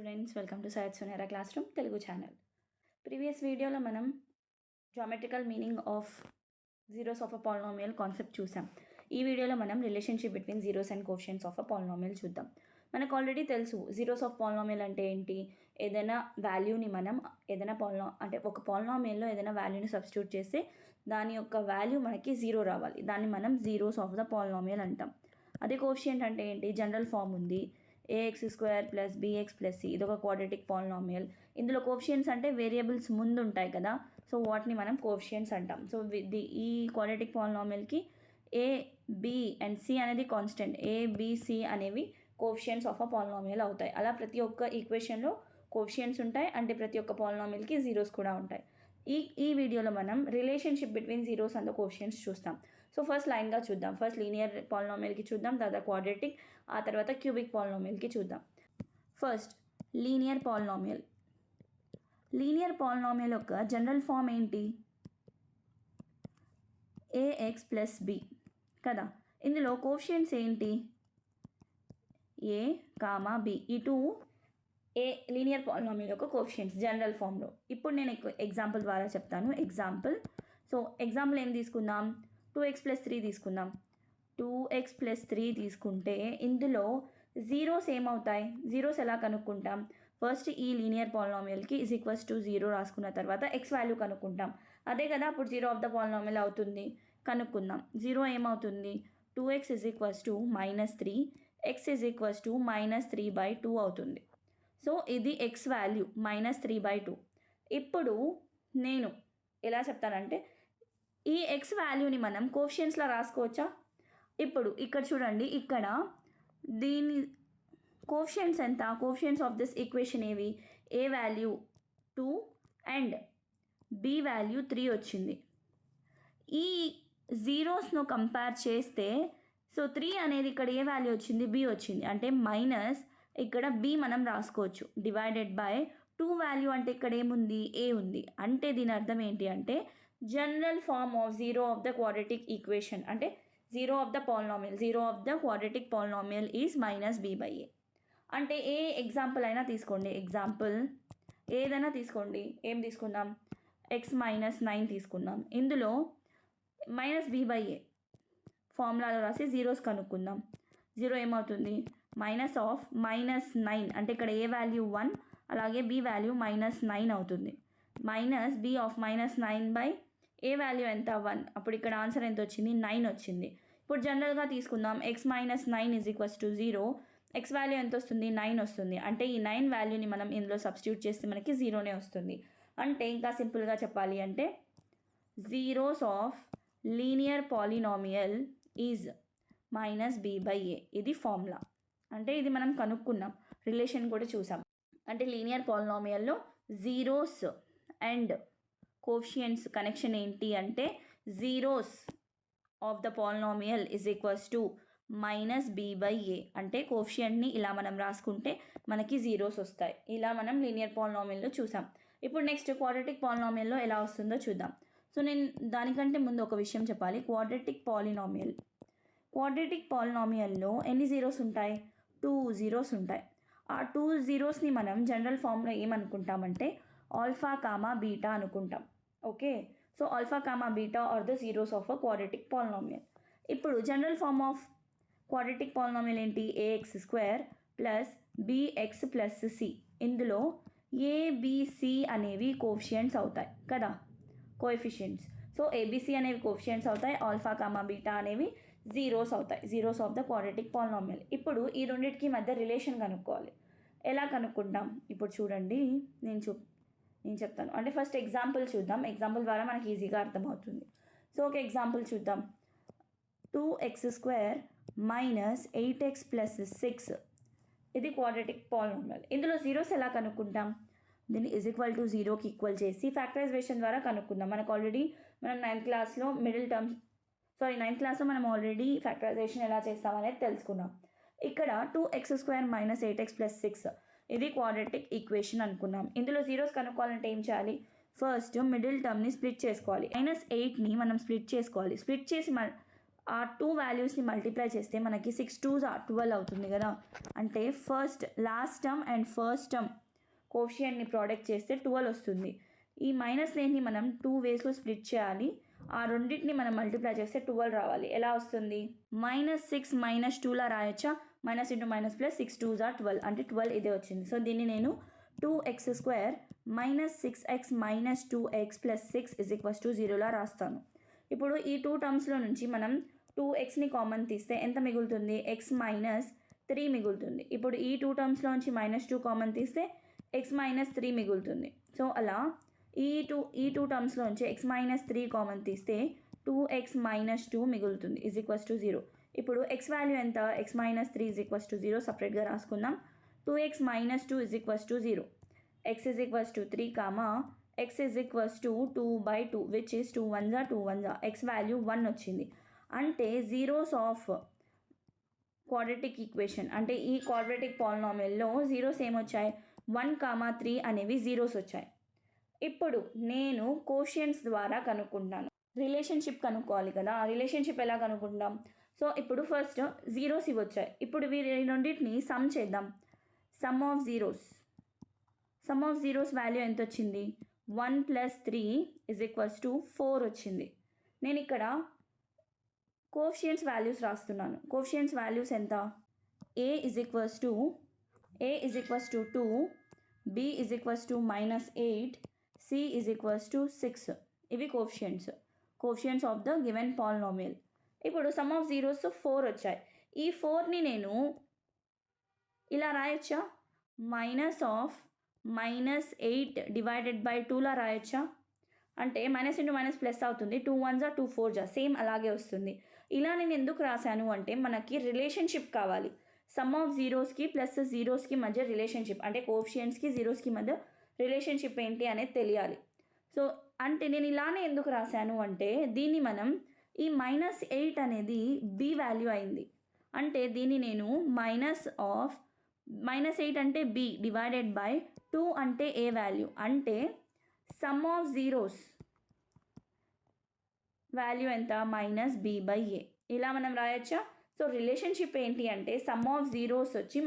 Students, welcome to Syed Sunera classroom Telugu channel. Previous వీడియోలో మనం geometrical meaning of zeros of a polynomial concept చూసాం. ఈ వీడియోలో మనం relationship between zeros and coefficients of a polynomial చూద్దాం. మనకు ఆల్రెడీ తెలుసు జీరోస్ ఆఫ్ పాలినామియల్ అంటే ఏంటి. ఏదైనా వాల్యూని మనం ఏదైనా ఒక పాలినామియల్లో ఏదైనా వాల్యూని సబ్స్టిట్యూట్ చేస్తే దాని యొక్క వాల్యూ మనకి జీరో రావాలి. దాన్ని మనం జీరోస్ ఆఫ్ ద పాలినామియల్ అంటాం. అదే కోషియంట్ అంటే ఏంటి, జనరల్ ఫామ్ ఉంది ax² + bx + c. ఇదొక క్వాడ్రాటిక్ పాలినామియల్. ఇందులో కోఫిషియన్స్ అంటే వేరియబుల్స్ ముందు ఉంటాయి కదా, సో వాటిని మనం కోఫిషియన్స్ అంటాం. సో ఈ క్వాడ్రాటిక్ పాలినామియల్కి a, b అండ్ c అనేది కాన్స్టెంట్. a, b, c అనేవి కోఫిషియన్స్ ఆఫ్ అ పాలినామియల్ అవుతాయి. అలా ప్రతి ఒక్క ఈక్వేషన్లో కోఫిషియన్స్ ఉంటాయి, అంటే ప్రతి ఒక్క పాలినామియల్కి జీరోస్ కూడా ఉంటాయి. ఈ వీడియోలో మనం relationship between zeros and the coefficients చూస్తాం. సో ఫస్ట్ లైన్గా చూద్దాం. ఫస్ట్ లీనియర్ పాలినామియల్కి చూద్దాం, తర్వాత క్వాడ్రాటిక్, ఆ తర్వాత క్యూబిక్ పాలినామియల్కి చూద్దాం. First linear polynomial. Linear polynomial యొక్క జనరల్ ఫామ్ ఏంటి, ax + b కదా. ఇందులో కోఫిషియన్స్ ఏంటి, a, b. ఈ టూ లీనియర్ పాలినామియల్ యొక్క కోఫిషియన్స్ జనరల్ ఫామ్లో. ఇప్పుడు నేను ఎగ్జాంపుల్ ద్వారా చెప్తాను. ఎగ్జాంపుల్ ఏం తీసుకుందాం, 2x + 3 తీసుకుందాం. 2x + 3 తీసుకుంటే ఇందులో జీరోస్ ఏమవుతాయి, జీరోస్ ఎలా కనుక్కుంటాం. ఫస్ట్ ఈ లీనియర్ పాలినామియల్కి =0 రాసుకున్న తర్వాత x వాల్యూ కనుక్కుంటాం. అదే కదా అప్పుడు జీరో ఆఫ్ ద పాలినామియల్ అవుతుంది. కనుక్కుందాం. జీరో ఏమవుతుంది, 2x -3, x -3/2 అవుతుంది. సో ఇది x వాల్యూ -3/2. ఇప్పుడు నేను ఎలా చెప్తానంటే ఈ x వాల్యూని మనం కోఫిషియన్స్లో రాసుకోవచ్చా. ఇప్పుడు ఇక్కడ చూడండి, ఇక్కడ దీని కోఫిషియన్స్ ఎంత, కోఫిషియన్స్ ఆఫ్ దిస్ ఈక్వేషన్ ఏవి, a value 2 and b value 3 వచ్చింది. ఈ జీరోస్ను కంపేర్ చేస్తే సో 3 అనేది ఇక్కడ ఏ వాల్యూ వచ్చింది, b వచ్చింది. అంటే మైనస్ ఇక్కడ b మనం రాసుకోవచ్చు, డివైడెడ్ బై 2 వాల్యూ అంటే ఇక్కడ ఏముంది, a ఉంది. అంటే దీని అర్థం ఏంటి అంటే general form of zero of the quadratic equation, అంటే zero of the polynomial, zero of the quadratic polynomial is -b/a. అంటే ఏ ఎగ్జాంపుల్ అయినా తీసుకోండి, ఎగ్జాంపుల్ ఏదైనా తీసుకోండి. ఏం తీసుకుందాం, x -9 తీసుకుందాం. ఇందులో -b/a ఫార్ములాలో రాసి జీరోస్ కనుక్కుందాం. జీరో ఏమవుతుంది, -9 అంటే ఇక్కడ a వాల్యూ 1, అలాగే b వాల్యూ -9 అవుతుంది. -b ఆఫ్ -9/a వాల్యూ ఎంత, 1. అప్పుడు ఇక్కడ ఆన్సర్ ఎంత వచ్చింది, 9 వచ్చింది. ఇప్పుడు జనరల్గా తీసుకుందాం, x -9 = 0. x వాల్యూ ఎంత వస్తుంది, 9 వస్తుంది. అంటే ఈ 9 వాల్యూని మనం ఇందులో సబ్స్టిట్యూట్ చేస్తే మనకి 0నే వస్తుంది. అంటే ఇంకా సింపుల్గా చెప్పాలి అంటే zeros of linear polynomial is -b/a. ఇది ఫార్ములా. అంటే ఇది మనం కనుక్కున్నాం, రిలేషన్ కూడా చూసాం. అంటే లీనియర్ పాలినామియల్లో జీరోస్ అండ్ కోఫిషియన్స్ కనెక్షన్ ఏంటి అంటే zeros of the polynomial -b/a. అంటే కోఫిషియంట్ని ఇలా మనం రాసుకుంటే మనకి జీరోస్ వస్తాయి. ఇలా మనం లీనియర్ పాలినామియల్లో చూసాం. ఇప్పుడు నెక్స్ట్ క్వాడ్రాటిక్ పాలినామియల్లో ఎలా వస్తుందో చూద్దాం. సో నేను దానికంటే ముందు ఒక విషయం చెప్పాలి. క్వాడ్రాటిక్ పాలినామియల్లో ఎన్ని జీరోస్ ఉంటాయి, 2 జీరోస్ ఉంటాయి. ఆ 2 జీరోస్ని మనం జనరల్ ఫామ్లో ఏమనుకుంటామంటే ఆల్ఫా, బీటా అనుకుంటాం. Okay, so alpha, beta are the zeros of a quadratic polynomial. ఇప్పుడు general form of quadratic polynomial ఏంటి, ax² + bx + c. ఇందులో a, b, c అనేవి కోఫిషియంట్స్ అవుతాయి కదా, కోఎఫిషియంట్స్. సో abc అనేవి కోఫిషియంట్స్ అవుతాయి, ఆల్ఫా, బీటా అనేవి జీరోస్ అవుతాయి, zeros of the quadratic polynomial. ఇప్పుడు ఈ రెండింటికి మధ్య రిలేషన్ కనుక్కోవాలి. ఎలా కనుక్కుంటాం, ఇప్పుడు చూడండి, నేను చెప్తాను. అంటే ఫస్ట్ ఎగ్జాంపుల్ చూద్దాం, ఎగ్జాంపుల్ ద్వారా మనకి ఈజీగా అర్థమవుతుంది. సో ఒక ఎగ్జాంపుల్ చూద్దాం. 2x² - 8x + 6 ఇది క్వాడ్రాటిక్ పాలినామియల్. ఇందులో జీరోస్ ఎలా కనుక్కుంటాం, దీన్ని =0కి ఈక్వల్ చేసి ఫ్యాక్టరైజేషన్ ద్వారా కనుక్కుందాం. మనం 9th క్లాస్లో మనం ఆల్రెడీ ఫ్యాక్టరైజేషన్ ఎలా చేస్తామనేది తెలుసుకున్నాం. ఇక్కడ 2x² - 8x + 6 ఇది క్వాడ్రాటిక్ ఈక్వేషన్ అనుకున్నాం. ఇందులో జీరోస్ కనుక్కోవాలంటే ఏం చేయాలి, ఫస్ట్ మిడిల్ టర్మ్ని స్ప్లిట్ చేసుకోవాలి. -8ని మనం స్ప్లిట్ చేసుకోవాలి. స్ప్లిట్ చేసి ఆ 2 వాల్యూస్ని మల్టిప్లై చేస్తే మనకి 6 2s are 12 అవుతుంది కదా. అంటే last term and first term కోఫిషియంట్ని ప్రోడక్ట్ చేస్తే 12 వస్తుంది. ఈ మైనస్ నేమ్ని మనం 2 వేస్లో స్ప్లిట్ చేయాలి. ఆ రెండింటిని మనం మల్టిప్లై చేస్తే 12 రావాలి. ఎలా వస్తుంది? -6 -2లా రాయొచ్చా? Minus into minus plus 6 2s are 12 అంటే 12 ఇదే వచ్చింది. సో దీన్ని నేను 2x² -6x - 2x + 6 = 0లా రాస్తాను. ఇప్పుడు ఈ 2 టర్మ్స్లో నుంచి మనం 2xని కామన్ తీస్తే ఎంత మిగులుతుంది? x - 3 మిగులుతుంది. ఇప్పుడు ఈ 2 టర్మ్స్లో నుంచి -2 కామన్ తీస్తే x - 3 మిగులుతుంది. సో అలా ఈ టూ టర్మ్స్లో నుంచి x - 3 కామన్ తీస్తే 2x - 2 మిగులుతుంది = 0. ఇప్పుడు x వాల్యూ ఎంత? x - 3 = 0 సపరేట్గా రాసుకుందాం. 2x - 2 = 0. x = 3, x = 2/2 which is 2 1s are 2 1s are. x value 1 వచ్చింది. అంటే జీరోస్ ఆఫ్ క్వాడ్రాటిక్ ఈక్వేషన్ అంటే ఈ క్వాడ్రాటిక్ పాలినామియల్లో జీరోస్ ఏమొచ్చాయి? 1, 3 అనేవి జీరోస్ వచ్చాయి. ఇప్పుడు నేను కోషియంట్స్ ద్వారా కనుక్కుంటాను. రిలేషన్షిప్ కనుక్కోవాలి కదా. రిలేషన్షిప్ ఎలా కనుక్కుంటాం? సో ఇప్పుడు ఫస్ట్ జీరోస్ ఇవి వచ్చాయి. ఇప్పుడు వీరి రెండింటిని సమ్ చేద్దాం. సమ్ ఆఫ్ జీరోస్ వాల్యూ ఎంత వచ్చింది? 1 + 3 = 4 వచ్చింది. నేను ఇక్కడ కోఫిషియంట్స్ వాల్యూస్ రాస్తున్నాను. కోఫిషియంట్స్ వాల్యూస్ ఎంత? a = 2, b = -8, c = 6. ఇవి coefficients of the given polynomial. ఇప్పుడు సమ్ ఆఫ్ జీరోస్ 4 వచ్చాయి. ఈ 4ని నేను ఇలా రాయొచ్చా? -8/2లా రాయొచ్చా? అంటే మైనస్ ఇంటూ మైనస్ ప్లస్ అవుతుంది. 2 1s are 2 4s are same అలాగే వస్తుంది. ఇలా నేను ఎందుకు రాశాను అంటే మనకి రిలేషన్షిప్ కావాలి. సమ్ ఆఫ్ జీరోస్కి ప్లస్ జీరోస్కి మధ్య రిలేషన్షిప్ అంటే కోఫిషియంట్స్కి జీరోస్కి మధ్య రిలేషన్షిప్ ఏంటి అనేది తెలియాలి. సో అంటే నేను ఇలానే ఎందుకు రాశాను అంటే దీన్ని మనం ఈ -8 అనేది b వాల్యూ అయింది. అంటే దీన్ని నేను -8 అంటే b / 2 అంటే a వాల్యూ అంటే సమ్ ఆఫ్ జీరోస్ వాల్యూ ఎంత? -b/a. ఇలా మనం రాయొచ్చా? సో రిలేషన్షిప్ ఏంటి అంటే సమ్ ఆఫ్ జీరోస్ వచ్చి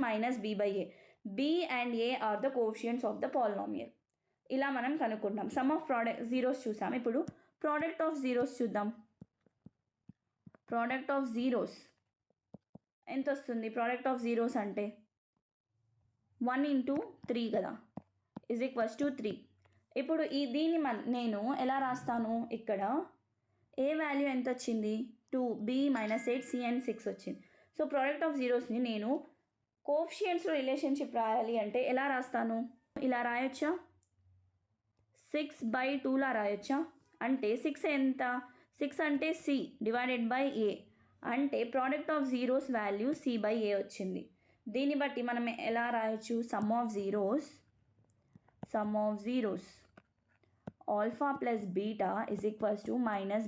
-b/a. b and a are the coefficients of the polynomial. ఇలా మనం కనుక్కుంటాం. సమ్ ఆఫ్ జీరోస్ చూసాం. ఇప్పుడు ప్రోడక్ట్ ఆఫ్ జీరోస్ చూద్దాం. ప్రోడక్ట్ ఆఫ్ జీరోస్ ఎంత వస్తుంది? ప్రోడక్ట్ ఆఫ్ జీరోస్ అంటే 1 × 3 కదా = 3. ఇప్పుడు దీన్ని నేను ఎలా రాస్తాను? ఇక్కడ ఏ వాల్యూ ఎంత వచ్చింది? 2, b - 8, c and 6 వచ్చింది. సో ప్రోడక్ట్ ఆఫ్ జీరోస్ని నేను కోఫిషియంట్స్లో రిలేషన్షిప్ రాయాలి అంటే ఎలా రాస్తాను? ఇలా రాయొచ్చా? 6/2లా రాయొచ్చా? అంటే 6 ఎంత? 6 అంటే c / a అంటే product of zeros value c/a వచ్చింది. దీన్ని బట్టి మనం ఎలా రాయొచ్చు? Some of zeros alpha plus beta =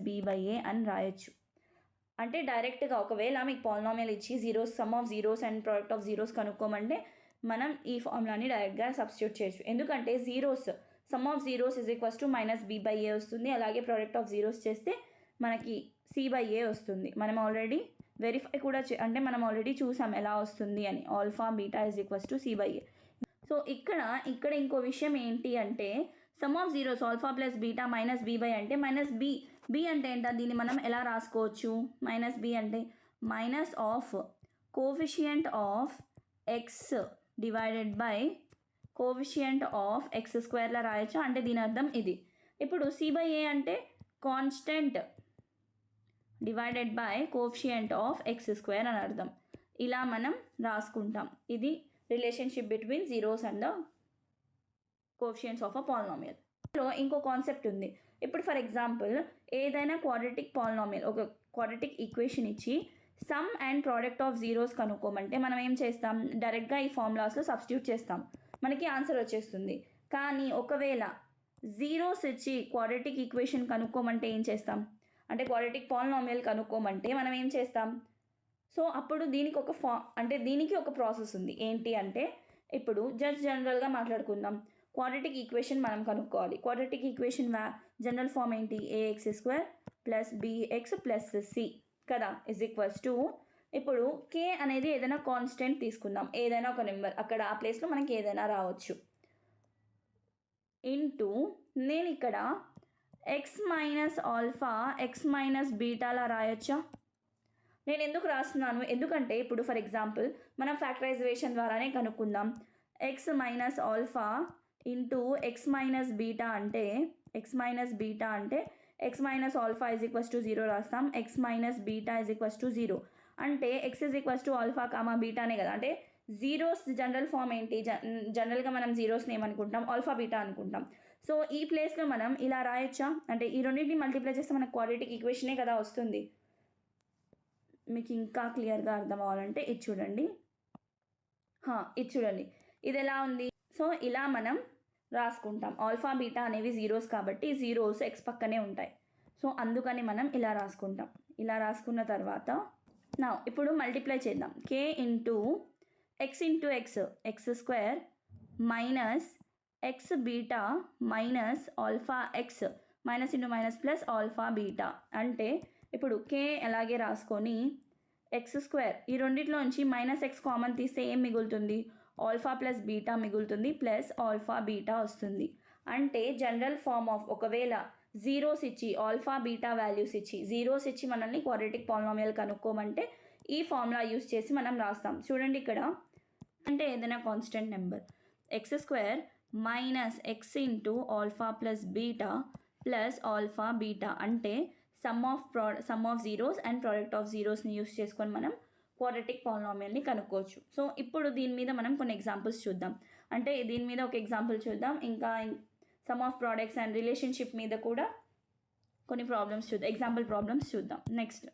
-b/a అని రాయొచ్చు. అంటే డైరెక్ట్గా ఒకవేళ మీకు పాలినామియల్ ఇచ్చి sum of zeros and product of zeros కనుక్కోమంటే మనం ఈ ఫార్ములాని డైరెక్ట్గా సబ్స్టిట్యూట్ చేయొచ్చు. ఎందుకంటే సమ్ ఆఫ్ జీరోస్ -b/a వస్తుంది. అలాగే ప్రోడక్ట్ ఆఫ్ జీరోస్ చేస్తే మనకి c/a వస్తుంది. మనం ఆల్రెడీ వెరిఫై కూడా మనం ఆల్రెడీ చూసాం ఎలా వస్తుంది అని. Alpha beta = c/a. సో ఇక్కడ ఇంకో విషయం ఏంటి అంటే sum of zeros alpha plus beta -b/a అంటే -b అంటే ఏంటో దీన్ని మనం ఎలా రాసుకోవచ్చు? -b అంటే minus of coefficient of x / coefficient of x² రాయొచ్చు. అంటే దీని అర్థం ఇది. ఇప్పుడు c/a అంటే కాన్స్టెంట్ / కోఫిషియంట్ ఆఫ్ x² అని అర్థం. ఇలా మనం రాసుకుంటాం. ఇది relationship between zeros and the coefficients of a polynomial. ఇందులో ఇంకో కాన్సెప్ట్ ఉంది. ఇప్పుడు ఫర్ ఎగ్జాంపుల్ ఏదైనా క్వాడ్రాటిక్ పాలినామియల్ ఒక క్వాడ్రాటిక్ ఈక్వేషన్ ఇచ్చి sum and product of zeros కనుక్కోమంటే మనం ఏం చేస్తాం? డైరెక్ట్గా ఈ ఫార్ములాస్లో సబ్స్టిట్యూట్ చేస్తాం. మనకి ఆన్సర్ వచ్చేస్తుంది. కానీ ఒకవేళ జీరోస్ ఇచ్చి క్వాడ్రాటిక్ ఈక్వేషన్ కనుక్కోమంటే ఏం చేస్తాం? అంటే క్వాడ్రాటిక్ పాలినామియల్ కనుక్కోమంటే మనం ఏం చేస్తాం? సో అప్పుడు దీనికి ఒక ప్రాసెస్ ఉంది. ఏంటి అంటే ఇప్పుడు జనరల్గా మాట్లాడుకుందాం. క్వాడ్రాటిక్ ఈక్వేషన్ మనం కనుక్కోవాలి. క్వాడ్రాటిక్ ఈక్వేషన్ జనరల్ ఫామ్ ఏంటి? ax² + bx + c కదా ఇజ్ ఈక్వల్స్ టు ఇప్పుడు కే అనేది ఏదైనా కాన్స్టెంట్ తీసుకుందాం, ఏదైనా ఒక నెంబర్ అక్కడ ఆ ప్లేస్లో మనకి ఏదైనా రావచ్చు. ఇంటూ నేను ఇక్కడ x minus alpha x minus బీటాలా రాయొచ్చా? నేను ఎందుకు రాస్తున్నాను, ఎందుకంటే ఇప్పుడు ఫర్ ఎగ్జాంపుల్ మనం ఫ్యాక్టరైజేషన్ ద్వారానే కనుక్కుందాం. X minus alpha into x minus beta అంటే x minus alpha is equals to 0 రాస్తాం. X minus beta is equals to 0 అంటే x is equals to alpha comma బీటానే కదా. అంటే జీరోస్ జనరల్ ఫామ్ ఏంటి, జనరల్గా మనం జీరోస్ని ఏమనుకుంటాం, ఆల్ఫా బీటా అనుకుంటాం. సో ఈ ప్లేస్లో మనం ఇలా రాయొచ్చా, అంటే ఈ రెండింటిని మల్టిప్లై చేస్తే మనకు క్వాడ్రాటిక్ ఈక్వేషనే కదా వస్తుంది. మీకు ఇంకా క్లియర్గా అర్థం అవ్వాలంటే ఇది చూడండి, ఇది ఎలా ఉంది. సో ఇలా మనం రాసుకుంటాం. ఆల్ఫా బీటా అనేవి జీరోస్ కాబట్టి జీరోస్ ఎక్స్ పక్కనే ఉంటాయి. సో అందుకని మనం ఇలా రాసుకుంటాం. ఇలా రాసుకున్న తర్వాత ఇప్పుడు మల్టిప్లై చేద్దాం. K into x x square minus x beta minus alpha x minus into minus plus alpha beta అంటే ఇప్పుడు కే అలాగే రాసుకొని ఎక్స్ స్క్వేర్ ఈ రెండిట్లోంచి మైనస్ ఎక్స్ కామన్ తీస్తే ఏం మిగులుతుంది, ఆల్ఫా ప్లస్ బీటా మిగులుతుంది, ప్లస్ ఆల్ఫా బీటా వస్తుంది. అంటే జనరల్ ఫామ్ ఆఫ్ ఒకవేళ జీరోస్ ఇచ్చి ఆల్ఫా బీటా వాల్యూస్ ఇచ్చి జీరోస్ ఇచ్చి మనల్ని క్వాడ్రాటిక్ పాలినామియల్ కనుక్కోమంటే ఈ ఫార్ములా యూస్ చేసి మనం రాస్తాం. చూడండి ఇక్కడ అంటే ఏదైనా constant number x square minus x into alpha plus beta plus alpha beta అంటే sum of zeros and product of జీరోస్ని యూస్ చేసుకొని మనం క్వాడ్రాటిక్ పాలినామియల్ని కనుక్కోవచ్చు. సో ఇప్పుడు దీని మీద మనం కొన్ని ఎగ్జాంపుల్స్ చూద్దాం. అంటే దీని మీద ఒక ఎగ్జాంపుల్ చూద్దాం, ఇంకా some of products and relationship మీద కూడా కొన్ని ప్రాబ్లమ్స్ చూద్దాం, ఎగ్జాంపుల్ ప్రాబ్లమ్స్ చూద్దాం. నెక్స్ట్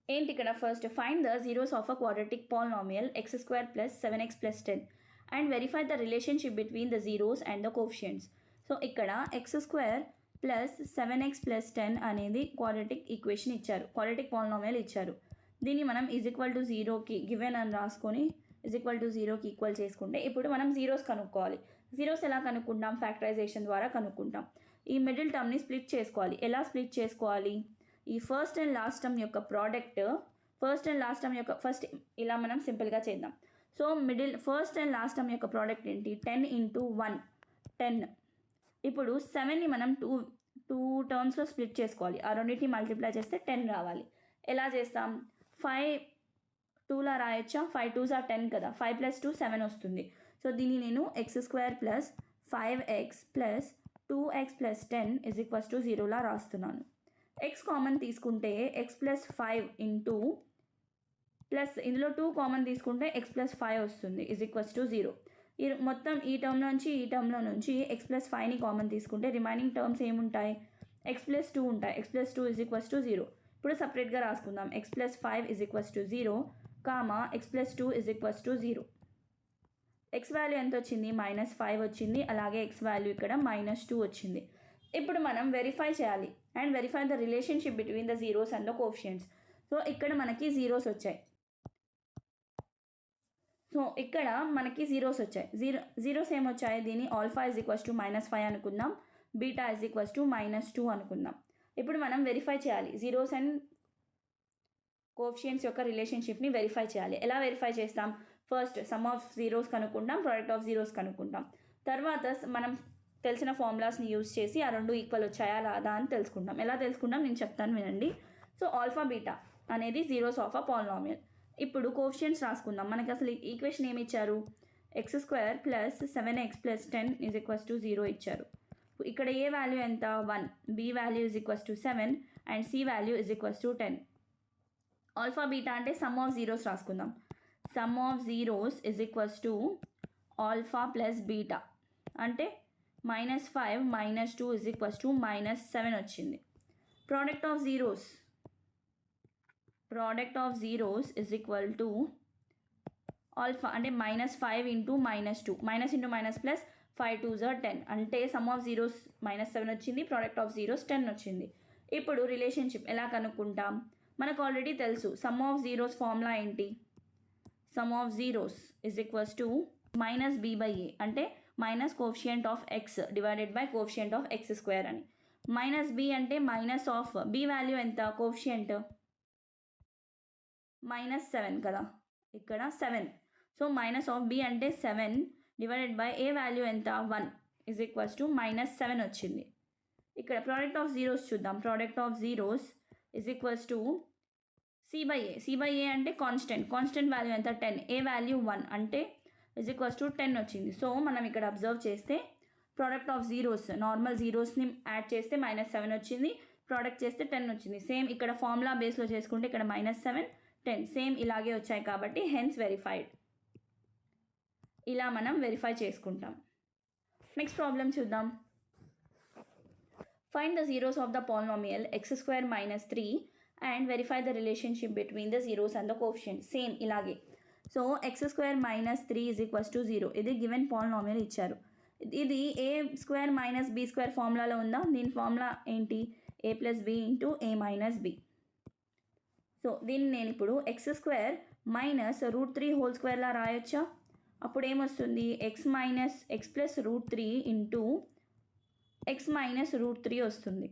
ఏంటి ఇక్కడ first find the zeros of a quadratic polynomial x square plus 7x plus 10 and verify the relationship between the zeros and the coefficients. So ఇక్కడ x square plus 7x plus 10 అనేది quadratic equation ఇచ్చారు, quadratic polynomial ఇచ్చారు. దీన్ని మనం is equal to 0కి given అని రాసుకొని is equal to 0కి ఈక్వల్ చేసుకుంటే ఇప్పుడు మనం జీరోస్ కనుక్కోవాలి. జీరోస్ ఎలా కనుక్కుంటాం, ఫ్యాక్టరైజేషన్ ద్వారా కనుక్కుంటాం. ఈ మిడిల్ టర్మ్ని స్ప్లిట్ చేసుకోవాలి. ఎలా స్ప్లిట్ చేసుకోవాలి, ఈ ఫస్ట్ అండ్ లాస్ట్ టర్మ్ యొక్క ప్రోడక్ట్ ఫస్ట్ ఇలా మనం సింపుల్గా చేద్దాం. So first and last term యొక్క ప్రోడక్ట్ ఏంటి, 10 ఇంటూ 1 10. ఇప్పుడు 7ని మనం టూ టర్మ్స్లో స్ప్లిట్ చేసుకోవాలి. ఆ రెండింటిని మల్టిప్లై చేస్తే 10 రావాలి. ఎలా చేస్తాం, 5 2లా రాయొచ్చా, 5 2s are 10 కదా, 5 + 2 7 వస్తుంది. సో దీన్ని నేను x square plus 5x plus 2x plus 10 is equals to 0లా రాస్తున్నాను. ఎక్స్ కామన్ తీసుకుంటే ఎక్స్ ప్లస్ 5 ఇంటూ ప్లస్ ఇందులో 2 కామన్ తీసుకుంటే ఎక్స్ ప్లస్ 5 వస్తుంది ఇజ్ ఈక్వల్స్ టు 0. ఈ మొత్తం ఈ టర్మ్లో నుంచి ఎక్స్ ప్లస్ 5ని కామన్ తీసుకుంటే రిమైనింగ్ టర్మ్స్ ఏముంటాయి, ఎక్స్ ప్లస్ 2 ఉంటాయి. X plus 2 is equals to 0. ఇప్పుడు సపరేట్గా రాసుకుందాం. X plus 5 is equals to 0 comma x plus 2 is equals to 0. X value ఎంత వచ్చింది, -5 వచ్చింది. అలాగే ఎక్స్ వాల్యూ ఇక్కడ -2 వచ్చింది. ఇప్పుడు మనం వెరిఫై చేయాలి and verify the relationship between the zeros and the coefficients. So ఇక్కడ మనకి జీరోస్ వచ్చాయి. జీరోస్ ఏమొచ్చాయి, దీన్ని ఆల్ఫా ఇజ్ ఈక్వల్స్ టు -5 అనుకుందాం, బీటా ఇజ్ ఈక్వల్స్ టు -2 అనుకుందాం. ఇప్పుడు మనం వెరిఫై చేయాలి, జీరోస్ అండ్ కోఎఫిషియంట్స్ యొక్క రిలేషన్షిప్ని వెరిఫై చేయాలి. ఎలా వెరిఫై చేస్తాం, ఫస్ట్ సమ్ ఆఫ్ జీరోస్ కనుక్కుంటాం, ప్రోడక్ట్ ఆఫ్ జీరోస్ కనుక్కుంటాం. తర్వాత మనం తెలిసిన ఫార్ములాస్ని యూజ్ చేసి ఆ రెండు ఈక్వల్ వచ్చాయా రాదా అని తెలుసుకుంటాం. ఎలా తెలుసుకుంటాం నేను చెప్తాను వినండి. సో ఆల్ఫా బీటా అనేది జీరోస్ ఆఫ్ అ పాలినామియల్. ఇప్పుడు కోఎఫిషియంట్స్ రాసుకుందాం. మనకి అసలు ఈక్వేషన్ ఏమి ఇచ్చారు, x square plus 7x plus 10 is equals to 0 ఇచ్చారు. ఇక్కడ ఏ వాల్యూ ఎంత 1, b value is equals to 7 and c value is equals to 10. Alpha beta అంటే సమ్ ఆఫ్ జీరోస్ రాసుకుందాం. Sum of zeros is equals to alpha plus beta అంటే -5 -2 is equals to -7 వచ్చింది. Product of zeros is equal to alpha అంటే -5 into -2 minus into minus plus 5 2s are 10 అంటే sum of zeros -7 వచ్చింది, product of zeros 10 వచ్చింది. ఇప్పుడు relationship ఎలా కనుక్కుంటాం, మనకు already తెలుసు. సమ్ ఆఫ్ జీరోస్ ఫార్ములా ఏంటి, some of zeros is equals to -b/a అంటే minus coefficient of x divided by coefficient of x square అని. మైనస్ బి అంటే మైనస్ ఆఫ్ బి వాల్యూ ఎంత కోఫిషియంట్ -7 కదా, ఇక్కడ 7. సో మైనస్ ఆఫ్ బి అంటే 7 divided by A value ఎంత 1 is equals to -7 వచ్చింది. ఇక్కడ ప్రోడక్ట్ ఆఫ్ జీరోస్ చూద్దాం. Product of zeros is equals to c by a అంటే కాన్స్టెంట్ వాల్యూ ఎంత 10, ఏ వాల్యూ 1 అంటే ఈజ్ ఈక్వల్స్ టు 10 వచ్చింది. సో మనం ఇక్కడ అబ్జర్వ్ చేస్తే ప్రోడక్ట్ ఆఫ్ జీరోస్ నార్మల్ జీరోస్ని యాడ్ చేస్తే -7 వచ్చింది, ప్రోడక్ట్ చేస్తే 10 వచ్చింది. సేమ్ ఇక్కడ ఫార్ములా బేస్లో చేసుకుంటే ఇక్కడ -7 10 సేమ్ ఇలాగే వచ్చాయి కాబట్టి హెన్స్ వెరిఫైడ్. ఇలా మనం వెరిఫై చేసుకుంటాం. నెక్స్ట్ ప్రాబ్లం చూద్దాం. Find the zeros of the polynomial x² - 3 and verify the relationship between the zeros and the coefficient. Same ఇలాగే. So x² - 3 is equals to 0. ఇది గివెన్ పాలినామియల్ ఇచ్చారు. ఇది a² - b² ఫార్ములాలో ఉందా? దీని ఫార్ములా ఏంటి? a + b × a - b. So దీన్ని నేను ఇప్పుడు x² - √3² లా రాయొచ్చా? అప్పుడు ఏమొస్తుంది? x + √3 ఇంటూ x - √3 వస్తుంది.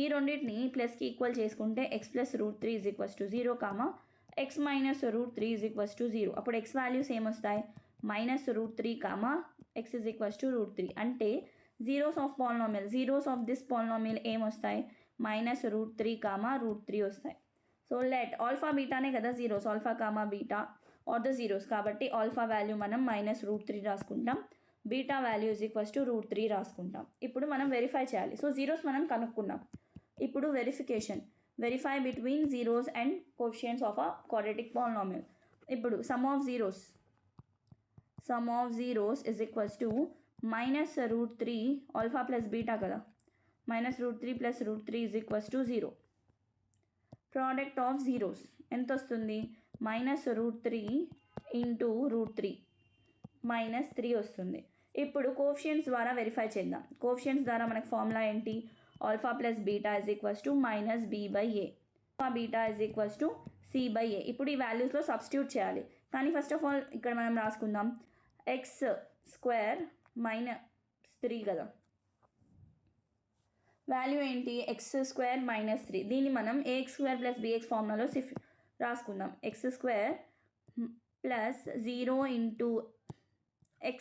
ఈ రెండింటిని ప్లస్కి ఈక్వల్ చేసుకుంటే x + √3 is equals to 0, x - √3 is equals to 0. అప్పుడు x వాల్యూస్ ఏమొస్తాయి? -√3, x ఈజ్ ఈక్వల్స్ టు √3. అంటే జీరోస్ ఆఫ్ దిస్ పాలినామియల్ ఏమొస్తాయి? -√3, √3 వస్తాయి. సో లెట్ ఆల్ఫా బీటానే కదా zeros, alpha beta are the zeros. కాబట్టి ఆల్ఫా వాల్యూ మనం -√3 రాసుకుంటాం, beta value is equals to √3 రాసుకుంటాం. ఇప్పుడు మనం వెరిఫై చేయాలి. సో జీరోస్ మనం కనుక్కున్నాం. ఇప్పుడు verify between zeros and coefficients of a quadratic polynomial. ఇప్పుడు sum of zeros is equals to -√3 alpha plus beta కదా, -√3 + √3 is equals to 0. Product of zeros ఎంత వస్తుంది? -√3 ఇంటూ √3 -3 వస్తుంది. ఇప్పుడు కోఎఫిషియంట్స్ ద్వారా వెరిఫై చేద్దాం. కోఎఫిషియంట్స్ ద్వారా మనకు ఫార్ములా ఏంటి? Alpha plus beta is equals to -b/a, alpha beta is equals to c/a. ఇప్పుడు ఈ వాల్యూస్లో సబ్స్టిట్యూట్ చేయాలి. కానీ ఫస్ట్ ఆఫ్ ఆల్ ఇక్కడ మనం రాసుకుందాం x² - 3 కదా, వాల్యూ ఏంటి? x² - 3. దీన్ని మనం ax² + bx ఫార్ములాలో రాసుకుందాం. x² + 0 into x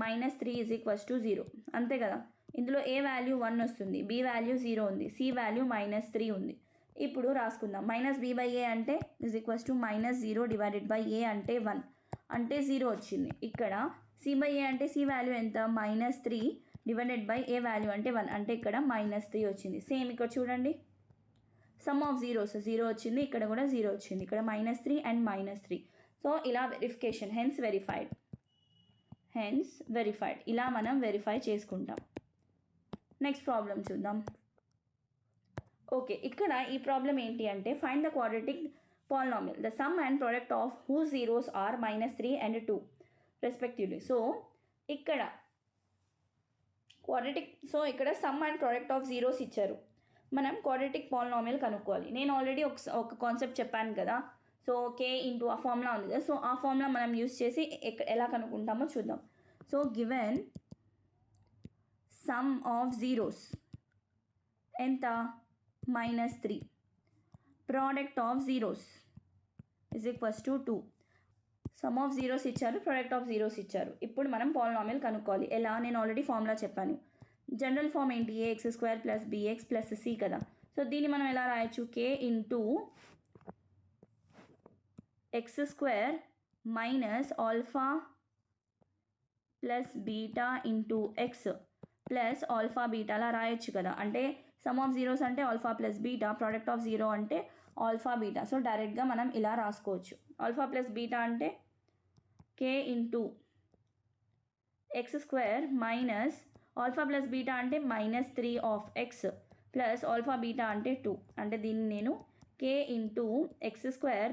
-3 is equals to 0. అంతే కదా. ఇందులో ఏ వాల్యూ 1 వస్తుంది, b వాల్యూ 0 ఉంది, c వాల్యూ -3 ఉంది. ఇప్పుడు రాసుకుందాం. -b/a అంటే is equals to -0 divided by a అంటే 1 అంటే 0 వచ్చింది. ఇక్కడ c/a అంటే c వాల్యూ ఎంత? -3 డివైడెడ్ బై ఏ వాల్యూ అంటే 1 అంటే ఇక్కడ -3 వచ్చింది. సేమ్ ఇక్కడ చూడండి, సమ్ ఆఫ్ జీరోస్ 0 వచ్చింది, ఇక్కడ కూడా 0 వచ్చింది, ఇక్కడ -3 అండ్ -3. సో ఇలా వెరిఫికేషన్, హెన్స్ వెరిఫైడ్. ఇలా మనం వెరిఫై చేసుకుంటాం. నెక్స్ట్ ప్రాబ్లం చూద్దాం. ఓకే, ఇక్కడ ఈ ప్రాబ్లం ఏంటి అంటే find the quadratic polynomial the sum and product of whose zeros are -3 and 2 respectively. So ఇక్కడ ఇక్కడ sum and product of zeros ఇచ్చారు. మనం క్వాడ్రాటిక్ పాలినామియల్ కనుక్కోవాలి. నేను ఆల్రెడీ ఒక కాన్సెప్ట్ చెప్పాను కదా. సో k ఇంటూ ఆ ఫార్ములా ఉంది కదా, సో ఆ ఫార్ములా మనం యూస్ చేసి ఎలా కనుక్కుంటామో చూద్దాం. So given some of zeros ఎంత? -3. Product of zeros is equals to 2. Some of zeros ఇచ్చారు, ప్రోడక్ట్ ఆఫ్ జీరోస్ ఇచ్చారు. ఇప్పుడు మనం పాలినామియల్ కనుక్కోవాలి. ఎలా? నేను ఆల్రెడీ ఫార్ములా చెప్పాను. జనరల్ ఫామ్ ఏంటి? ax² + bx + c కదా. సో దీన్ని మనం ఎలా రాయొచ్చు? k into x² - alpha plus beta into x plus alpha బీటాలా రాయొచ్చు కదా. అంటే సమ్ ఆఫ్ జీరోస్ అంటే alpha plus beta, product of zero అంటే ఆల్ఫా బీటా. సో డైరెక్ట్గా మనం ఇలా రాసుకోవచ్చు. ఆల్ఫా ప్లస్ బీటా అంటే k into x² - alpha plus beta అంటే -3 of x plus alpha beta అంటే 2. అంటే దీన్ని నేను k ఇంటూ x²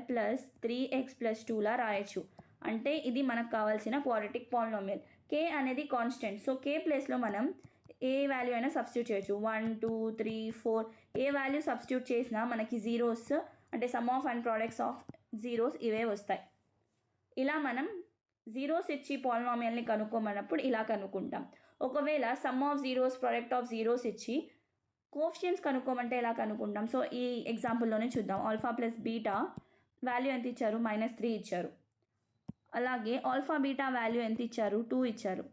+ 3x + 2 లా రాయొచ్చు. అంటే ఇది మనకు కావాల్సిన క్వాడ్రాటిక్ పాలినామియల్. k అనేది కాన్స్టెంట్. సో k ప్లేస్లో మనం ఏ వాల్యూ అయినా సబ్స్టిట్యూట్ చేయొచ్చు. 1 2 3 4 ఏ వాల్యూ సబ్స్టిట్యూట్ చేసినా మనకి జీరోస్ అంటే sum of and products of zeros ఇవే వస్తాయి. ఇలా మనం జీరోస్ ఇచ్చి పాలినామియల్ని కనుక్కోమన్నప్పుడు ఇలా కనుక్కుంటాం. ఒకవేళ some of zeros product of zeros ఇచ్చి కోఎఫిషియెంట్స్ కనుక్కోమంటే ఎలా కనుక్కుంటాం? సో ఈ ఎగ్జాంపుల్లోనే చూద్దాం. ఆల్ఫా ప్లస్ బీటా వాల్యూ ఎంత ఇచ్చారు? -3 ఇచ్చారు. అలాగే ఆల్ఫా బీటా వాల్యూ ఎంత ఇచ్చారు? 2 ఇచ్చారు.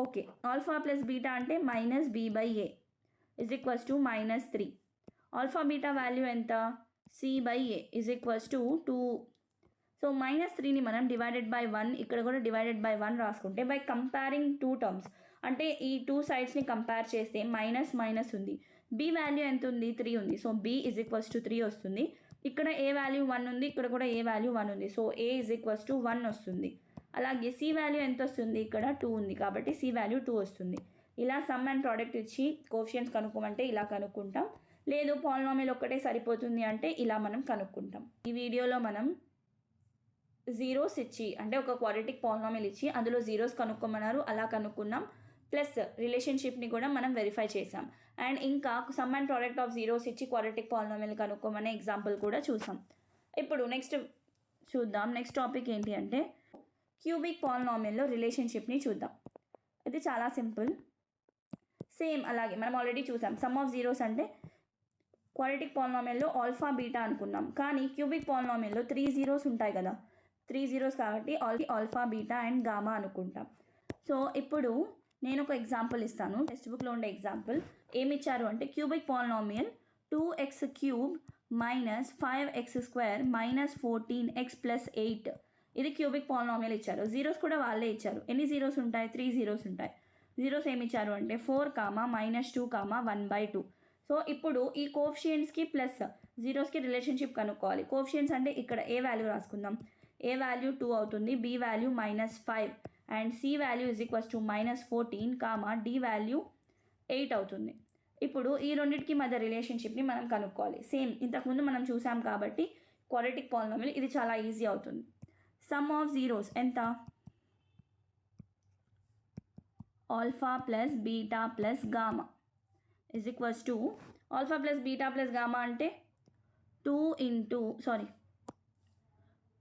ఓకే, ఆల్ఫా ప్లస్ బీటా అంటే -b/a is equals to -3. Alpha beta value ఎంత? c/a is equals to 2. So -3ని మనం డివైడెడ్ బై 1, ఇక్కడ కూడా డివైడెడ్ బై 1 రాసుకుంటే బై కంపేరింగ్ 2 టర్మ్స్, అంటే ఈ 2 సైడ్స్ని కంపేర్ చేస్తే మైనస్ ఉంది. b వాల్యూ ఎంత ఉంది? 3 ఉంది. So b is equals to 3 వస్తుంది. ఇక్కడ a వాల్యూ 1 ఉంది, ఇక్కడ కూడా a వాల్యూ 1 ఉంది. So a is equals to 1 వస్తుంది. అలాగే c వాల్యూ ఎంత వస్తుంది? ఇక్కడ 2 ఉంది కాబట్టి c వాల్యూ 2 వస్తుంది. ఇలా సమ్ అండ్ ప్రోడక్ట్ ఇచ్చి కోఎఫిషియెంట్స్ కనుక్కోమంటే ఇలా కనుక్కుంటాం. లేదు పాలినామియల్ ఒక్కటే సరిపోతుంది అంటే ఇలా మనం కనుక్కుంటాం. ఈ వీడియోలో మనం జీరోస్ ఇచ్చి, అంటే ఒక క్వాడ్రాటిక్ పాలినామియల్ ఇచ్చి అందులో జీరోస్ కనుక్కోమన్నారు, అలా కనుక్కున్నాం. ప్లస్ రిలేషన్షిప్ని కూడా మనం వెరిఫై చేసాం. అండ్ ఇంకా some and product of zeros ఇచ్చి క్వాడ్రాటిక్ పాలినామియల్ కనుక్కోమనే ఎగ్జాంపుల్ కూడా చూసాం. ఇప్పుడు నెక్స్ట్ చూద్దాం. నెక్స్ట్ టాపిక్ ఏంటి అంటే క్యూబిక్ పాలినామియల్లో రిలేషన్షిప్ని చూద్దాం. ఇది చాలా సింపుల్. సేమ్ అలాగే మనం ఆల్రెడీ చూసాం. సమ్ ఆఫ్ జీరోస్ అంటే క్వాడ్రాటిక్ పాలినామియల్లో ఆల్ఫా బీటా అనుకున్నాం, కానీ క్యూబిక్ పాలినామియల్లో 3 జీరోస్ ఉంటాయి కదా, 3 జీరోస్ కాబట్టి ఆల్ఫా బీటా అండ్ గామా అనుకుంటాం. సో ఇప్పుడు నేను ఒక ఎగ్జాంపుల్ ఇస్తాను. టెక్స్ట్ బుక్లో ఉండే ఎగ్జాంపుల్ ఏమి ఇచ్చారు అంటే cubic polynomial 2x³ - 5x² - 14x + 8. ఇది క్యూబిక్ పాలినామియల్ ఇచ్చారు. జీరోస్ కూడా వాళ్ళే ఇచ్చారు. ఎన్ని జీరోస్ ఉంటాయి? 3 జీరోస్ ఉంటాయి. జీరోస్ ఏమి ఇచ్చారు అంటే 4, -2, 1/2. సో ఇప్పుడు ఈ కోఎఫిషియెంట్స్కి ప్లస్ జీరోస్కి రిలేషన్షిప్ కనుక్కోవాలి. కోఎఫిషియెంట్స్ అంటే ఇక్కడ ఏ వాల్యూ రాసుకుందాం. ఏ వాల్యూ 2 అవుతుంది, b value -5 and c value is equals to -14, d value 8 అవుతుంది. ఇప్పుడు ఈ రెండింటికి మధ్య రిలేషన్షిప్ని మనం కనుక్కోవాలి. సేమ్ ఇంతకుముందు మనం చూసాం కాబట్టి క్వాడ్రాటిక్ పాలినామియల్ ఇది చాలా ఈజీ అవుతుంది. సమ్ ఆఫ్ జీరోస్ ఎంత? Alpha plus beta plus gamma is equals to alpha plus beta plus gamma అంటే 2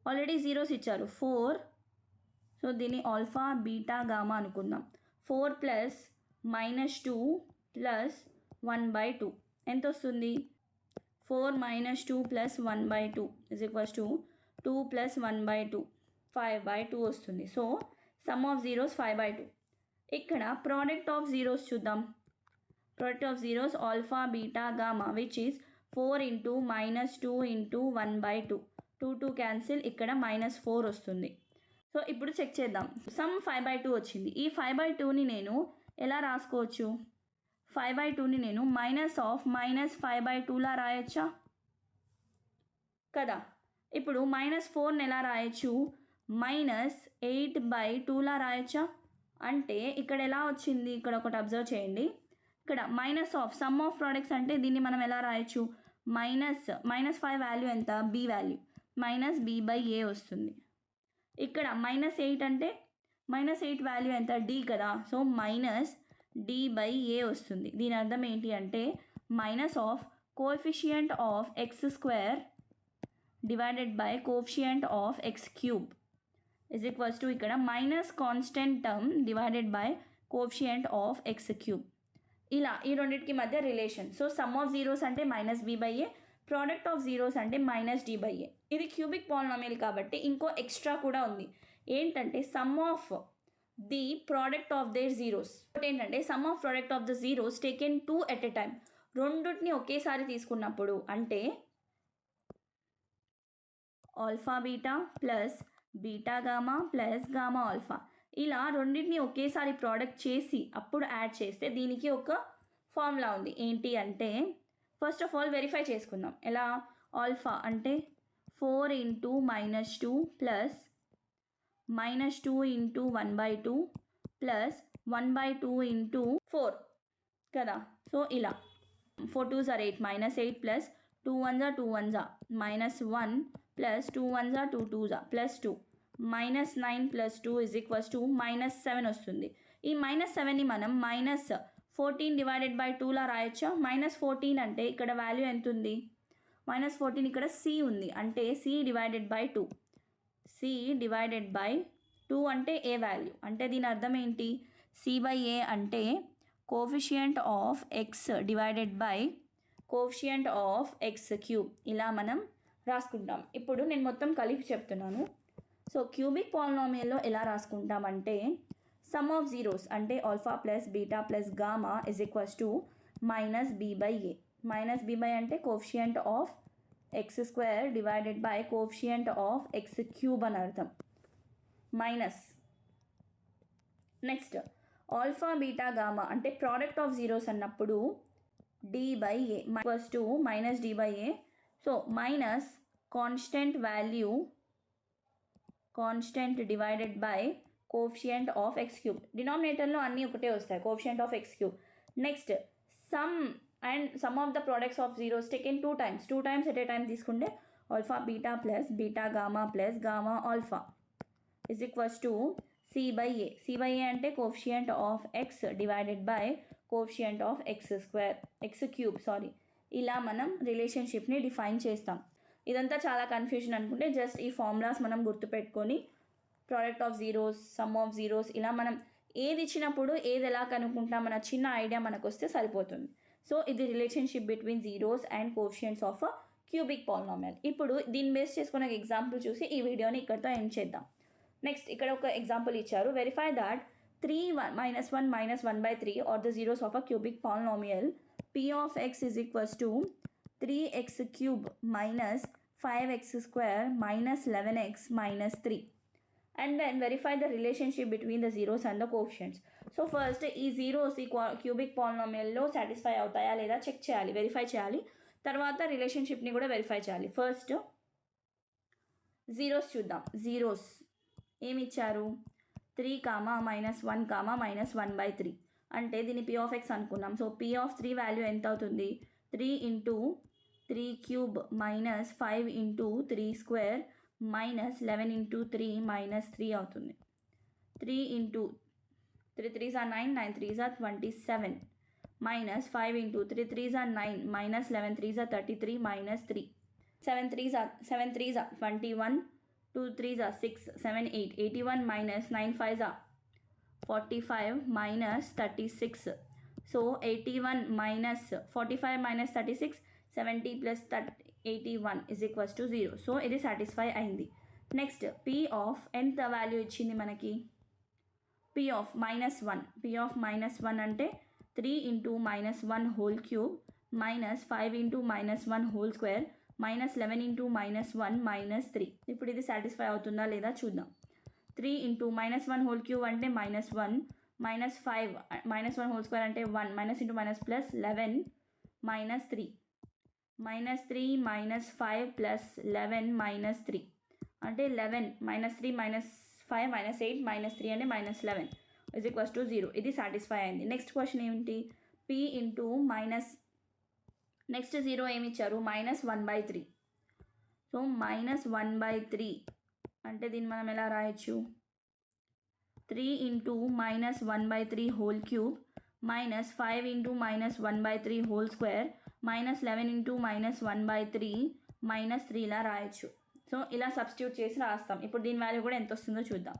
ఆల్రెడీ జీరోస్ ఇచ్చారు 4. సో దీన్ని ఆల్ఫా బీటా గామా అనుకుందాం. 4 ప్లస్ -2 ప్లస్ 1/2 ఎంత వస్తుంది? 4 - 2 plus 1/2 is equals to 2 plus 1/2 5/2 వస్తుంది. So sum of zeros 5/2. ఇక్కడ product of zeros చూద్దాం. Product of zeros alpha beta gamma which is 4 × -2 × 1/2. 2 cancel, ఇక్కడ -4 వస్తుంది. సో ఇప్పుడు చెక్ చేద్దాం. సమ్ 5/2 వచ్చింది. ఈ 5/2ని నేను ఎలా రాసుకోవచ్చు? 5/2ని నేను -5/2లా రాయొచ్చా కదా. ఇప్పుడు -4ని ఎలా రాయొచ్చు? -8/2లా రాయొచ్చా? అంటే ఇక్కడ ఎలా వచ్చింది? ఇక్కడ ఒకటి అబ్జర్వ్ చేయండి. ఇక్కడ సమ్ ఆఫ్ ప్రోడక్ట్స్ అంటే దీన్ని మనం ఎలా రాయొచ్చు? -5 వాల్యూ ఎంత? బి వాల్యూ -b/a వస్తుంది. ఇక్కడ -8 అంటే -8 వాల్యూ ఎంత? డి కదా. సో -d/a వస్తుంది. దీని అర్థం ఏంటి అంటే coefficient of x² divided by coefficient of x³ is equals to ఇక్కడ constant term divided by coefficient of x³. ఇలా ఈ రెండింటికి మధ్య relation. So sum of zeros అంటే -b/a, ప్రోడక్ట్ ఆఫ్ జీరోస్ అంటే -d/a. ఇది క్యూబిక్ పాలినామియల్ కాబట్టి ఇంకో ఎక్స్ట్రా కూడా ఉంది. ఏంటంటే sum of the product of their zeros. ఏంటంటే sum of product of the zeros taken 2 at a time. రెండుటిని ఒకేసారి తీసుకున్నప్పుడు అంటే alpha beta plus beta gamma plus gamma alpha, ఇలా రెండింటిని ఒకేసారి ప్రోడక్ట్ చేసి అప్పుడు యాడ్ చేస్తే దీనికి ఒక ఫార్ములా ఉంది. ఏంటి అంటే ఫస్ట్ ఆఫ్ ఆల్ వెరిఫై చేసుకుందాం. ఎలా? ఆల్ఫా అంటే 4 × -2 ప్లస్ -2 × 1/2 ప్లస్ 1/2 × 4 కదా. సో ఇలా 4 2s are 8, -8 plus 2 1s are 2 1s are -1 plus 2 1s are 2 2s are plus 2 -9 plus 2 is equals to -7 వస్తుంది. ఈ -7ని మనం -14 డివైడెడ్ బై 2లా రాయొచ్చా? -14 అంటే ఇక్కడ వాల్యూ ఎంత ఉంది? -14 ఇక్కడ c ఉంది, అంటే c divided by 2. c divided by 2 అంటే ఏ వాల్యూ అంటే దీని అర్థం ఏంటి c/a అంటే coefficient of x divided by coefficient of x cube ఇలా మనం రాసుకుంటాం. ఇప్పుడు నేను మొత్తం కలిపి చెప్తున్నాను. సో క్యూబిక్ పాలినామియల్లో ఎలా రాసుకుంటామంటే సమ్ ఆఫ్ జీరోస్ అంటే alpha plus beta plus gamma is equals to minus b/a. Minus b/a అంటే coefficient of x square divided by coefficient of x cube అని అర్థం. Minus next alpha beta gamma అంటే product of zeros అన్నప్పుడు d/a equals to minus d/a. So minus constant value constant divided by coefficient of x cube. డినామినేటర్లో అన్నీ ఒకటే వస్తాయి coefficient of x cube. Next some and sum of the products of zeros taken two times at a time తీసుకుంటే alpha beta plus beta gamma plus gamma alpha is equals to c/a. c/a అంటే coefficient of x divided by coefficient of x square x cube ఇలా మనం రిలేషన్షిప్ని define చేస్తాం. ఇదంతా చాలా confusion అనుకుంటే just ఈ formulas మనం గుర్తుపెట్టుకొని product of zeros some of zeros ఇలా మనం ఏది ఇచ్చినప్పుడు ఏది ఎలా కనుక్కుంటాం మన చిన్న ఐడియా మనకు వస్తే సరిపోతుంది. సో ఇది relationship between zeros and coefficients of a cubic polynomial. ఇప్పుడు దీన్ని బేస్ చేసుకున్న ఎగ్జాంపుల్ చూసి ఈ వీడియోని ఇక్కడితో ఎండ్ చేద్దాం. నెక్స్ట్ ఇక్కడ ఒక ఎగ్జాంపుల్ ఇచ్చారు. Verify that 3 minus 1 minus 1/3 or the zeros of a cubic polynomial p of x is equals to 3x cube minus 5x square minus 11x minus 3. And then verify the relationship between the zeros and the coefficients. So first ఈ zeros ఈ cubic polynomial లో satisfy అవుతాయా లేదా check చేయాలి, verify చేయాలి. తర్వాత రిలేషన్షిప్ని కూడా verify చేయాలి. ఫస్ట్ జీరోస్ చూద్దాం. జీరోస్ ఏమి ఇచ్చారు 3, -1, -1/3 అంటే దీన్ని p of x అనుకున్నాం. సో p of 3 వాల్యూ ఎంత అవుతుంది 3 into 3 cube minus 5 into 3 square minus 11 into 3 minus 3 అవుతుంది. 3 into 3 3s are 9, 9 3s are 27 minus 5 into 3 3s are 9 minus 11 3s are 33 minus 3 7 3s are 21 2 3s are 6 7 8 81 minus 9 5s are 45 minus 36. So 81 minus 45 minus 36 70 plus 81 is equals to 0. So ఇది satisfy అయింది. Next p of ఎంత value ఇచ్చింది మనకి p of -1. p of -1 అంటే 3 into -1 whole cube minus 5 into -1 whole square minus 11 into -1 minus 3. ఇప్పుడు ఇది satisfy అవుతుందా లేదా చూద్దాం. 3 into -1 whole cube అంటే -1 minus 5 -1 whole square అంటే 1 minus into minus plus 11 minus 3 minus 5 plus 11 minus 3 అంటే 11 minus 3 minus 5 minus 8 minus 3 అంటే minus 11 is equals to 0. ఇది సాటిస్ఫై అయింది. నెక్స్ట్ క్వశ్చన్ ఏంటి p ఇంటూ మైనస్ నెక్స్ట్ 0 ఏమి ఇచ్చారు -1/3. సో -1/3 అంటే దీన్ని మనం ఎలా రాయొచ్చు 3 into -1/3 whole cube minus 5 into -1/3 whole square minus 11 into -1/3 minus 3 ఇలా రాయొచ్చు. సో ఇలా సబ్స్టిట్యూట్ చేసి రాస్తాం. ఇప్పుడు దీని వాల్యూ కూడా ఎంత వస్తుందో చూద్దాం.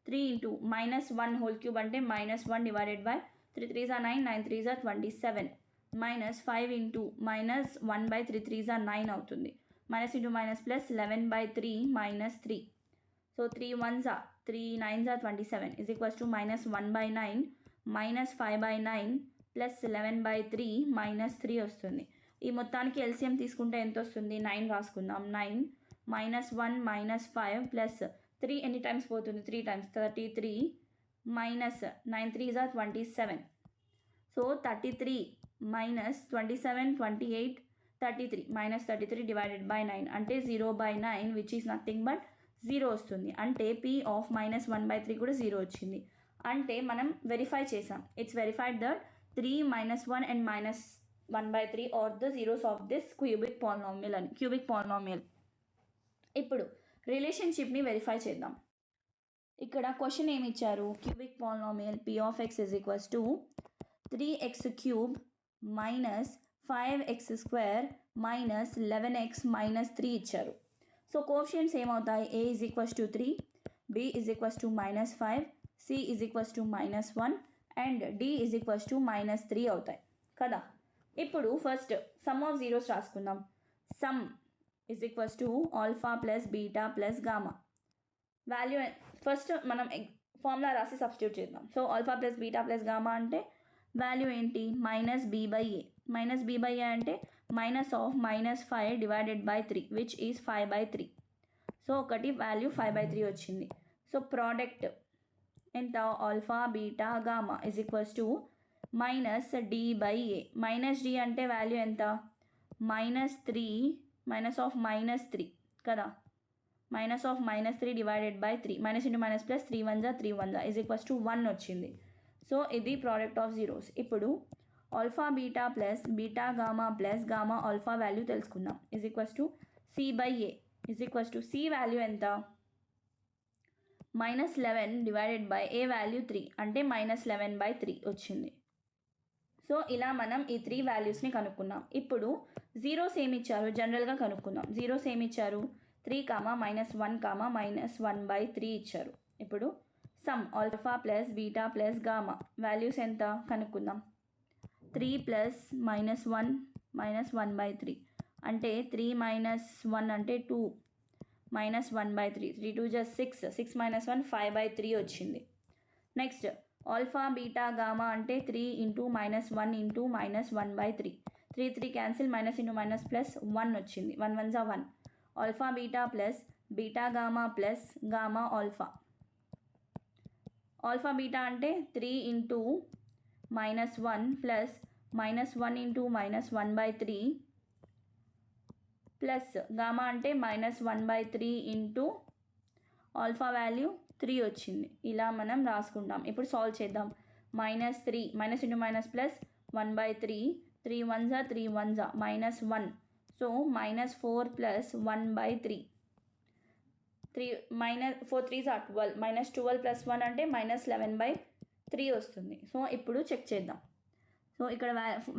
3 into -1 whole cube అంటే -1 divided by 3 3s are 9 9 3s are 27 minus 5 into -1/3 3s are 9 అవుతుంది. minus into minus plus 11/3 minus 3. So 3 1s are 3 9s are 27 is equals to -1/9 minus 5/9 plus 11/3 minus 3 వస్తుంది. ఈ మొత్తానికి ఎల్సిఎం తీసుకుంటే ఎంత వస్తుంది 9 రాసుకుందాం. 9 -1 -5 ప్లస్ 3 ఎన్ని times పోతుంది 3 times 33 minus 9 3s are 27. So 33 minus 27 28 33 minus 33 divided by 9 అంటే 0/9 which is nothing but 0 వస్తుంది. అంటే p ఆఫ్ -1/3 కూడా 0 వచ్చింది. అంటే మనం వెరిఫై చేసాం. It's verified that 3 -1 and -1/3 are the zeros of this cubic polynomial. ఇప్పుడు రిలేషన్షిప్ని వెరిఫై చేద్దాం. ఇక్కడ క్వశ్చన్ ఏమి ఇచ్చారు cubic polynomial p of x is equals to 3x cube minus 5x square minus 11x minus 3 ఇచ్చారు. సో కోఎఫిషియంట్స్ ఏమవుతాయి a is equals to 3, B is equals to -5, C is equals to -1 and D is equals to -3 అవుతాయి కదా. ఇప్పుడు first sum of zeros రాసుకుందాం. Sum is equals to alpha plus beta plus gamma. Value first మనం formula రాసి substitute చేద్దాం. So alpha plus beta plus gamma అంటే value ఏంటి, -b/a. -b/a అంటే -5 divided by 3 which is 5/3. So ఒకటి value 5/3 వచ్చింది. So product ఎంత, alpha beta gamma is equals to -d/a. -d అంటే వాల్యూ ఎంత, -3 -3 కదా. -3 divided by 3, minus into minus plus 3 1 3 1 is equals to 1 వచ్చింది. సో ఇది ప్రోడక్ట్ ఆఫ్ జీరోస్. ఇప్పుడు alpha beta plus beta gamma plus gamma alpha value తెలుసుకుందాం. Is equals to c/a. Is equals to c value ఎంత, -11 divided by a value 3 అంటే -11/3 వచ్చింది. So ఇలా మనం ఈ 3 వాల్యూస్ని కనుక్కున్నాం. ఇప్పుడు జీరోస్ ఏమి ఇచ్చారు, జనరల్గా కనుక్కుందాం. జీరోస్ ఏమి ఇచ్చారు, 3, -1, -1/3 ఇచ్చారు. ఇప్పుడు some alpha plus beta plus gamma values ఎంత కనుక్కుందాం. 3 + -1 -1/3 అంటే 3 - 1 అంటే 2 -1/3. 3 2 = 6, 6 - 1 5/3 వచ్చింది. నెక్స్ట్ ఆల్ఫా బీటా గామా అంటే 3 × -1 × -1/3. 3 3 cancel, minus into minus plus 1 వచ్చింది. 1 1 = 1. Alpha beta plus beta gamma plus gamma alpha. Alpha beta అంటే 3 × -1 ప్లస్ -1 × -1/3 ప్లస్ గామా అంటే -1/3 ఇంటూ ఆల్ఫా వాల్యూ 3 వచ్చింది. ఇలా మనం రాసుకుంటాం. ఇప్పుడు సాల్వ్ చేద్దాం. -3 minus into minus plus 1/3, 3 1 = 3 1 = -1. So -4 + 1/3, 4 3 = 12, -12 + 1 అంటే -11/3 వస్తుంది. సో ఇప్పుడు చెక్ చేద్దాం. సో ఇక్కడ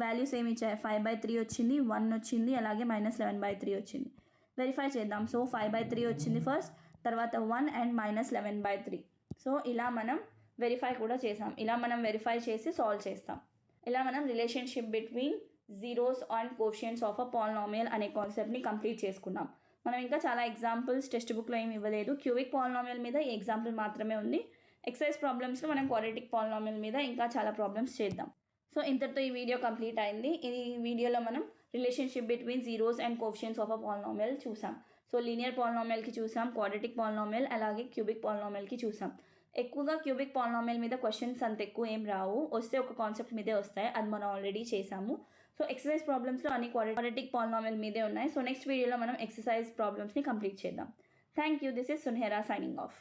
వాల్యూస్ ఏమి ఇచ్చాయి, 5/3 వచ్చింది, 1 వచ్చింది, అలాగే -11/3 వచ్చింది. వెరిఫై చేద్దాం. సో 5/3 వచ్చింది ఫస్ట్, తర్వాత 1 అండ్ -11/3. సో ఇలా మనం వెరిఫై కూడా చేసాం. ఇలా మనం వెరిఫై చేసి సాల్వ్ చేస్తాం. ఇలా మనం relationship between zeros and coefficients of a polynomial అనే కాన్సెప్ట్ని కంప్లీట్ చేసుకున్నాం. మనం ఇంకా చాలా ఎగ్జాంపుల్స్ టెక్స్ట్ బుక్లో ఏమి ఇవ్వలేదు. క్యూబిక్ పాలినామియల్ మీద ఈ ఎగ్జాంపుల్ మాత్రమే ఉంది. ఎక్సర్సైజ్ ప్రాబ్లమ్స్లో మనం క్వాడ్రాటిక్ పాలినామియల్ మీద ఇంకా చాలా ప్రాబ్లమ్స్ చేద్దాం. సో ఇంతటితో ఈ వీడియో కంప్లీట్ అయింది. ఈ వీడియోలో మనం relationship between zeros and coefficients of a polynomial చూసాం. సో లీనియర్ పాలినామియల్కి చూసాం, క్వాడ్రాటిక్ పాలినామియల్, అలాగే క్యూబిక్ పాలినామియల్కి చూసాం. ఎక్కువగా క్యూబిక్ పాలినామియల్ మీద క్వశ్చన్స్ అంత ఎక్కువ ఏం రావు, వస్తే ఒక కాన్సెప్ట్ మీదే వస్తాయి. అది మనం ఆల్రెడీ చేసాము. సో ఎక్సర్సైజ్ ప్రాబ్లమ్స్లో అన్ని క్వాడ్రాటిక్ పాలినామియల్ మీదే ఉన్నాయి. సో నెక్స్ట్ వీడియోలో మనం ఎక్సర్సైజ్ ప్రాబ్లమ్స్ని కంప్లీట్ చేద్దాం. Thank you. This is Sunhera signing of.